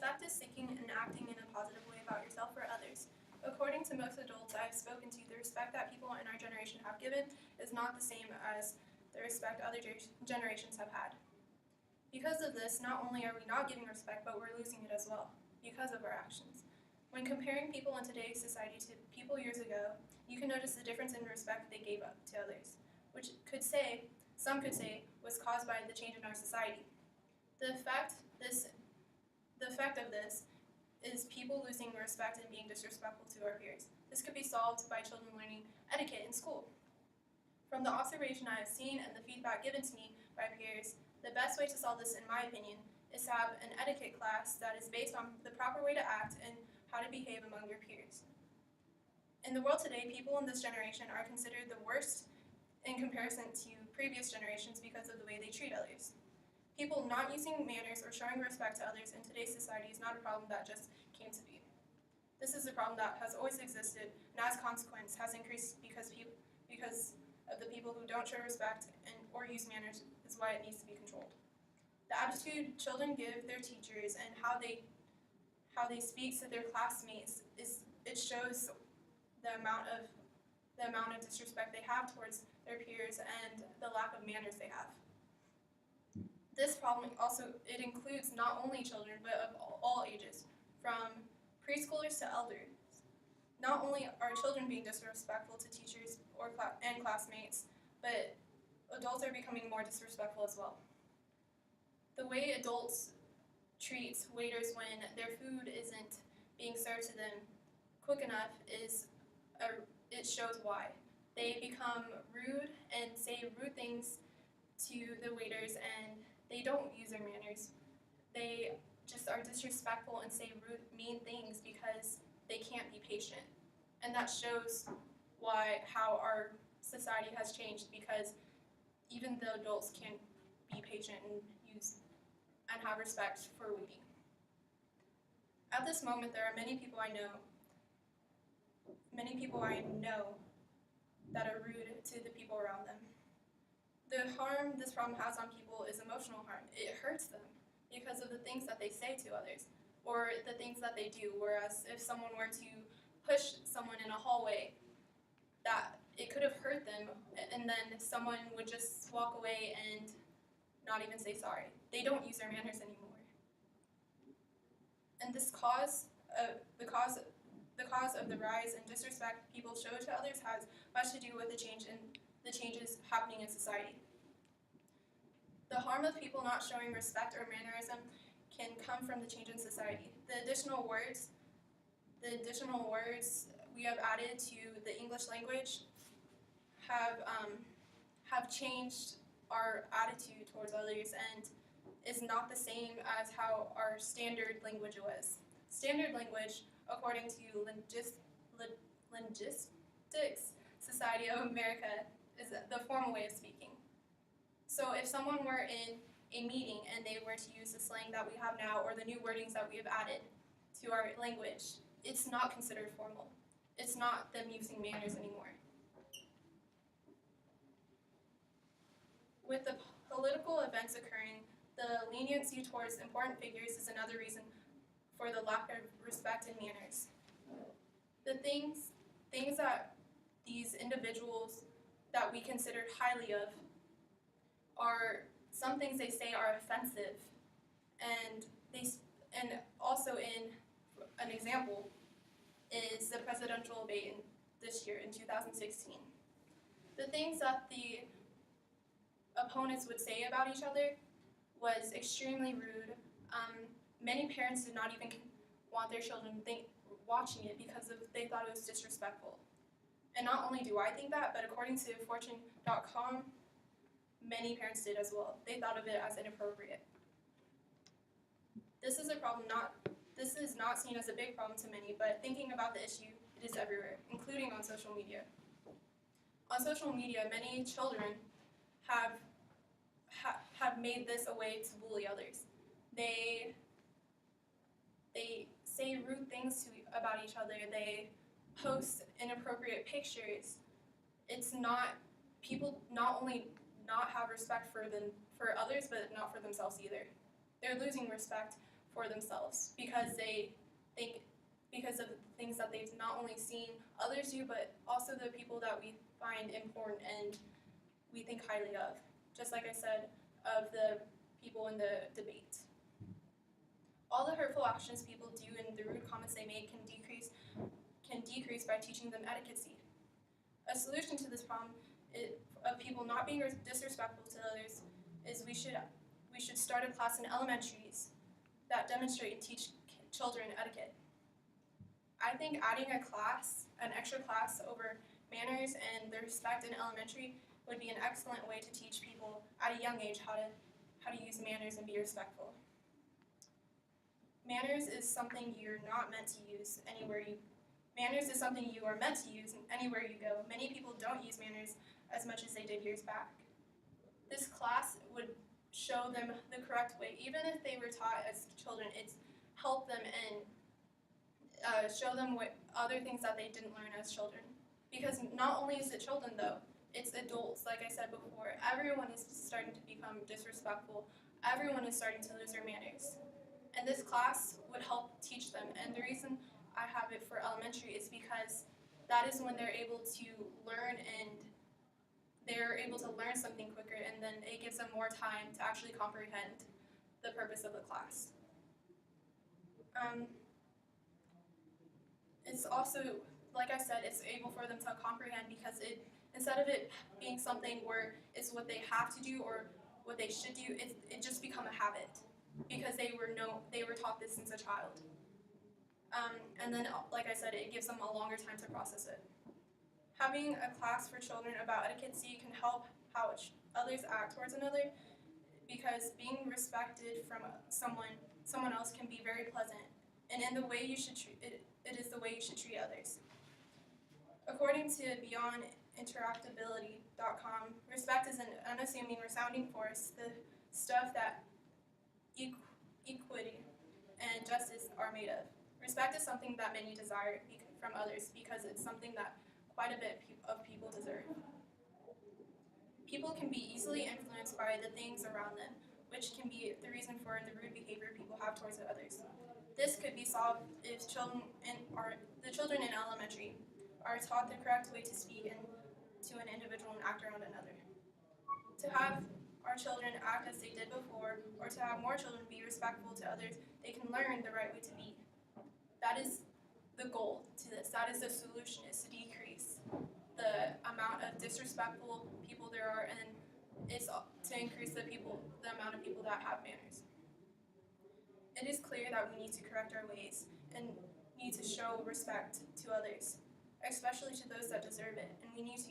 Respect is seeking and acting in a positive way about yourself or others. According to most adults I've spoken to, the respect that people in our generation have given is not the same as the respect other generations have had. Because of this, not only are we not giving respect, but we're losing it as well, because of our actions. When comparing people in today's society to people years ago, you can notice the difference in respect they gave up to others, which some could say, was caused by the change in our society. The effect of this is people losing respect and being disrespectful to our peers. This could be solved by children learning etiquette in school. From the observation I have seen and the feedback given to me by peers, the best way to solve this, in my opinion, is to have an etiquette class that is based on the proper way to act and how to behave among your peers. In the world today, people in this generation are considered the worst in comparison to previous generations because of the way they treat others. People not using manners or showing respect to others in today's society is not a problem that just came to be. This is a problem that has always existed, and as a consequence has increased because of the people who don't show respect or use manners is why it needs to be controlled. The attitude children give their teachers and how they speak to their classmates it shows the amount of disrespect they have towards their peers and the lack of manners they have. This problem it includes not only children, but of all ages, from preschoolers to elders. Not only are children being disrespectful to teachers and classmates, but adults are becoming more disrespectful as well. The way adults treat waiters when their food isn't being served to them quick enough it shows why. They become rude and say rude things to the waiters, and they don't use their manners. They just are disrespectful and say rude, mean things because they can't be patient. And that shows how our society has changed, because even the adults can't be patient and have respect for waiting. At this moment, there are many people I know that are rude to the people around them. The harm this problem has on people is emotional harm. It hurts them because of the things that they say to others or the things that they do. Whereas if someone were to push someone in a hallway, that it could have hurt them, and then someone would just walk away and not even say sorry. They don't use their manners anymore. And the cause of the rise in disrespect people show to others has much to do with the changes happening in society. The harm of people not showing respect or mannerism can come from the change in society. The additional words we have added to the English language have changed our attitude towards others and is not the same as how our standard language was. Standard language, according to Linguistics Society of America, is the formal way of speaking. So if someone were in a meeting and they were to use the slang that we have now or the new wordings that we have added to our language, it's not considered formal. It's not them using manners anymore. With the political events occurring, the leniency towards important figures is another reason for the lack of respect and manners. The things that these individuals that we consider highly of are some things they say are offensive, and also in an example is the presidential debate this year in 2016. The things that the opponents would say about each other was extremely rude. Many parents did not even want their children watching it because they thought it was disrespectful. And not only do I think that, but according to Fortune.com, many parents did as well. They thought of it as inappropriate. This is a problem this is not seen as a big problem to many, but thinking about the issue, it is everywhere, including on social media. On social media, many children have made this a way to bully others. They say rude things about each other. They post inappropriate pictures. People not only not have respect for others, but not for themselves either. They're losing respect for themselves because because of the things that they've not only seen others do, but also the people that we find important and we think highly of. Just like I said, of the people in the debate. All the hurtful actions people do and the rude comments they make can decrease by teaching them etiquette. A solution to this problem of people not being disrespectful to others is we should start a class in elementaries that demonstrate and teach children etiquette. I think adding an extra class over manners and the respect in elementary would be an excellent way to teach people at a young age how to use manners and be respectful. Manners is something you're not meant to use Manners is something you are meant to use anywhere you go. Many people don't use manners as much as they did years back. This class would show them the correct way, even if they were taught as children. It's help them and show them what other things that they didn't learn as children. Because not only is it children though, it's adults. Like I said before, everyone is starting to become disrespectful. Everyone is starting to lose their manners. And this class would help teach them. And the reason I have it for elementary is because that is when they're able to learn and they're able to learn something quicker, and then it gives them more time to actually comprehend the purpose of the class. It's also, like I said, it's able for them to comprehend because instead of it being something where it's what they have to do or what they should do, it just become a habit because they were taught this since a child. And then, like I said, it gives them a longer time to process it. Having a class for children about etiquette can help how others act towards another, because being respected from someone else can be very pleasant, and in the way you should treat it is the way you should treat others. According to beyondinteractability.com, respect is an unassuming, resounding force, the stuff that equity and justice are made of. Respect is something that many desire from others because it's something that quite a bit of people deserve. People can be easily influenced by the things around them, which can be the reason for the rude behavior people have towards others. This could be solved if the children in elementary are taught the correct way to speak to an individual and act around another. To have our children act as they did before, or to have more children be respectful to others, they can learn the right way to be. That is the goal to this. That is the solution, is to decrease the amount of disrespectful people there are, and it's to increase the amount of people that have manners. It is clear that we need to correct our ways and need to show respect to others, especially to those that deserve it, and we need to